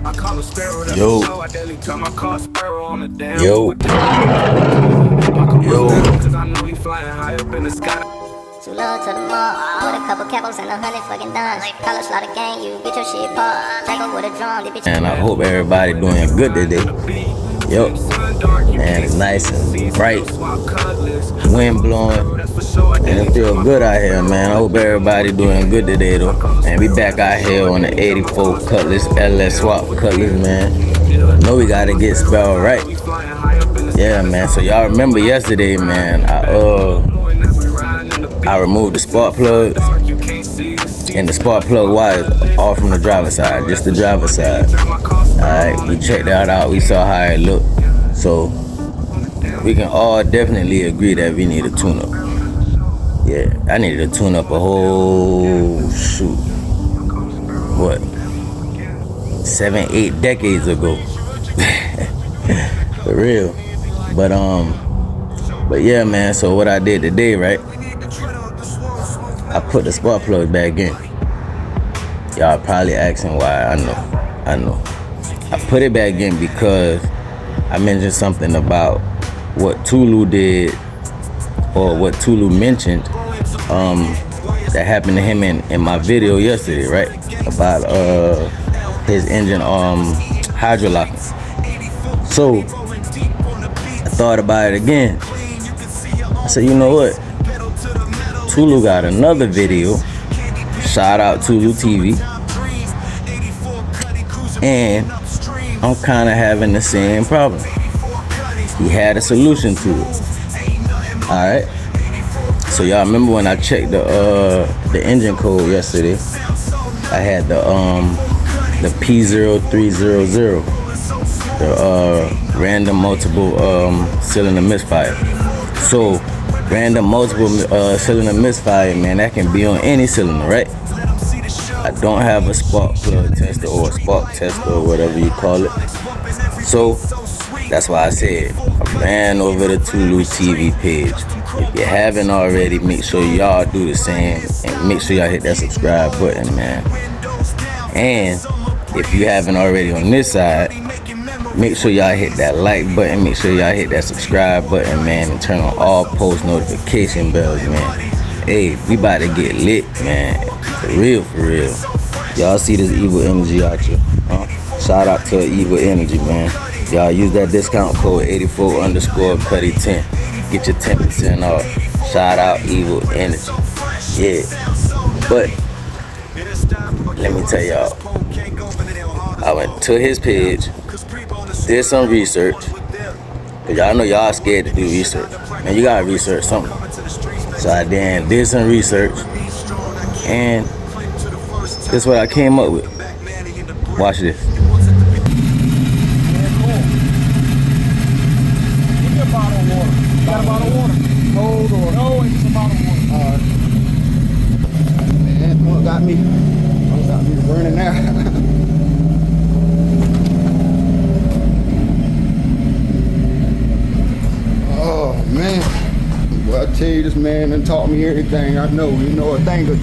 Yo. Yo. Yo. Too low to the mall, with a couple capos and 100 fucking dimes. College slaughter gang, you get your shit popped. Drago with a drum, they bitch. And I hope everybody doing good today. Yo. Man, it's nice and bright. Wind blowing. And it feel good out here, man. I hope everybody doing good today, though. And we back out here on the 84 Cutlass, LS Swap Cutlass, man. Know we gotta get spelled right. Yeah, man. So y'all remember yesterday, man, I removed the spark plugs and the spark plug wires off from the driver's side, just the driver's side. Alright, we checked that out, we saw how it looked. So we can all definitely agree that we need a tune-up. Yeah, I needed to tune up a whole shoot. What? 7, 8 decades ago. For real. But yeah, man, so what I did today, right? I put the spark plug back in. Y'all probably asking why. I know. I put it back in because I mentioned something about what Tulu did, or what Tulu mentioned, that happened to him in my video yesterday, right? About his engine hydrolocking. So I thought about it again. I said, you know what? Tulu got another video. Shout out Tulu TV. And I'm kind of having the same problem. He had a solution to it. Alright. So y'all remember when I checked the engine code yesterday? I had the P0300, the random multiple cylinder misfire. So random multiple cylinder misfire, man, that can be on any cylinder, right? I don't have a spark plug tester or a spark tester or whatever you call it. So that's why I said I ran over the Tulu TV page. If you haven't already, make sure y'all do the same and make sure y'all hit that subscribe button, man. And if you haven't already on this side, make sure y'all hit that like button, make sure y'all hit that subscribe button, man, and turn on all post notification bells, man. Hey, we about to get lit, man. For real, for real. Y'all see this evil energy out here? Shout out to evil energy, man. Y'all use that discount code 84_Cuddy10. Get your 10% off. Shout out evil energy. Yeah. But let me tell y'all, I went to his page, did some research. Cause y'all know y'all scared to do research. Man, you gotta research something. So I then did some research, and this is what I came up with. Watch this. Give me a bottle of water. You got a bottle of water? Cold or? No, it's just a bottle of water. Alright. Man, what got me? Got me burning now. Oh man. Well, I tell you, this man done taught me everything I know. You know, a thing or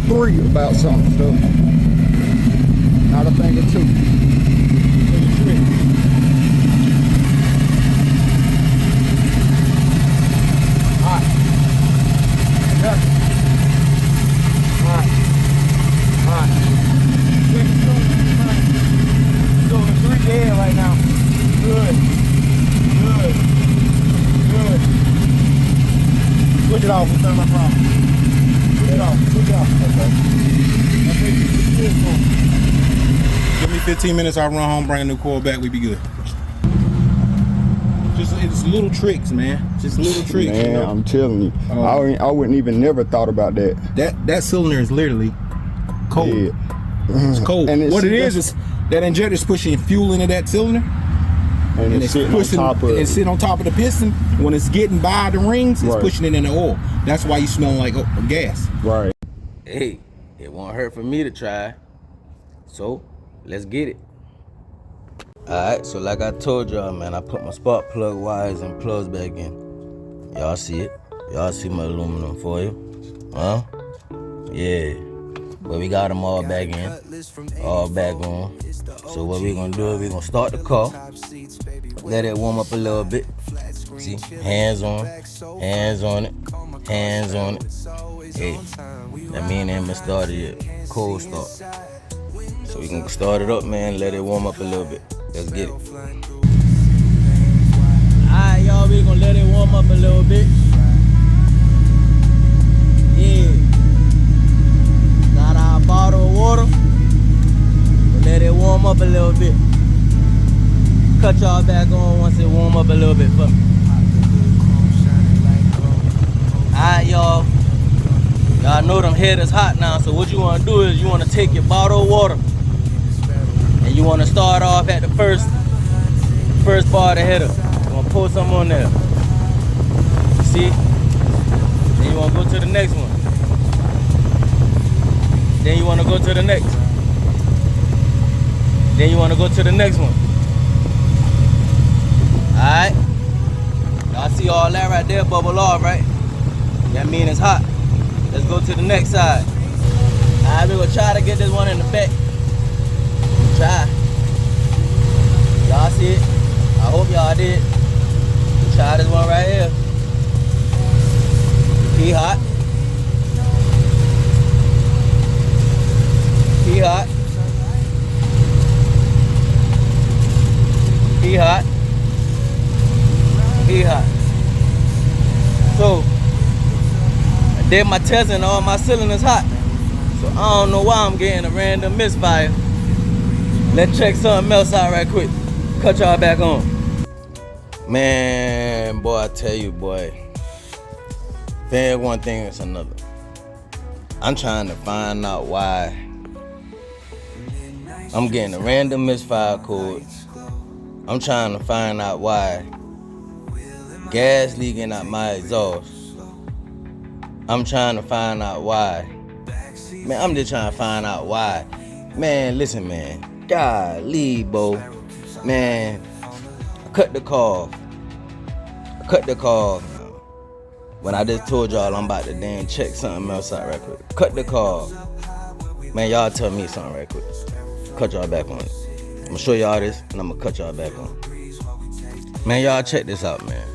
three about some stuff. Not a thing or two. Alright. Yeah. Alright. Alright. Doing 3 air right now. Good. Good. Good. Switch it off. What's my problem? Switch it off. Switch it off. Okay. Give me 15 minutes. I'll run home, bring a new coil back. We be good. It's little tricks, man. Just little tricks. Man, you know? I'm telling you. I wouldn't even never thought about that. That cylinder is literally cold. Yeah. It's cold. And what it is that injector is pushing fuel into that cylinder. And it's pushing and sit on top of the piston. When it's getting by the rings, it's pushing it in the oil. That's why you smell like gas. Right. Hey, it won't hurt for me to try. So let's get it. Alright, so like I told y'all, man, I put my spark plug wires and plugs back in. Y'all see it? Y'all see my aluminum foil? Huh? Yeah. But we got them all back in, all back on. So what we gonna do is we gonna start the car, let it warm up a little bit. See, hands on it, hands on it, hands on it. Hey, that mean they haven't started yet. Cold start. So we can start it up, man, let it warm up a little bit. Let's get it. Alright, y'all, we gonna let it warm up a little bit. Yeah. Got our bottle of water. We'll let it warm up a little bit. Cut y'all back on once it warm up a little bit for me. Alright, y'all. Y'all know them headers hot now, so what you wanna do is you wanna take your bottle of water and you wanna start off at the first bar of the header. You wanna pour some on there. See? Then you wanna go to the next one. Then you wanna go to the next. Then you wanna go to the next one. Alright? Y'all see all that right there bubble off, right? That means it's hot. Let's go to the next side. Alright, we're gonna try to get this one in the back. Try. Y'all see it? I hope y'all did. We'll try this one right here. He hot. He hot. He hot. He hot. So, I did my test and all my cylinders hot. So I don't know why I'm getting a random misfire. Let's check something else out right quick. Cut y'all back on. Man, boy, I tell you, boy. Then one thing is another. I'm trying to find out why I'm getting a random misfire code. I'm trying to find out why gas leaking out my exhaust. I'm trying to find out why. Man, I'm just trying to find out why. Man, listen, man. Golly, Bo. Man, I cut the car off. When I just told y'all I'm about to damn check something else out right quick. Cut the car off. Man, y'all tell me something right quick. Cut y'all back on it. I'm gonna show y'all this and I'm gonna cut y'all back on it. Man, y'all check this out, man.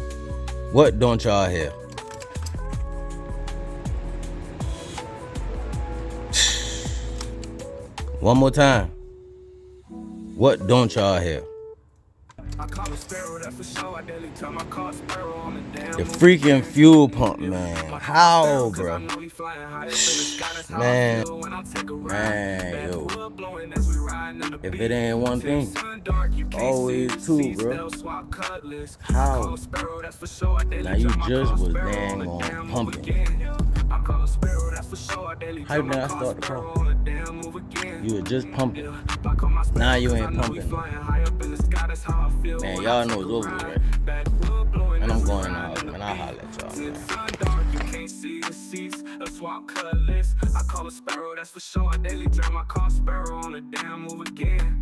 What don't y'all hear? One more time. What don't y'all hear? The freaking fuel pump, man. How, bro? Man, yo. If it ain't one thing, always two, bro. How? Now you just was dang on pumping. How did I start the car? You were just pumping. Now you ain't pumping. Man, y'all know it's over, right? And I'm going out, man. I'll holler at y'all, man. I call a sparrow, that's for sure. I daily drive my car sparrow on the damn move again.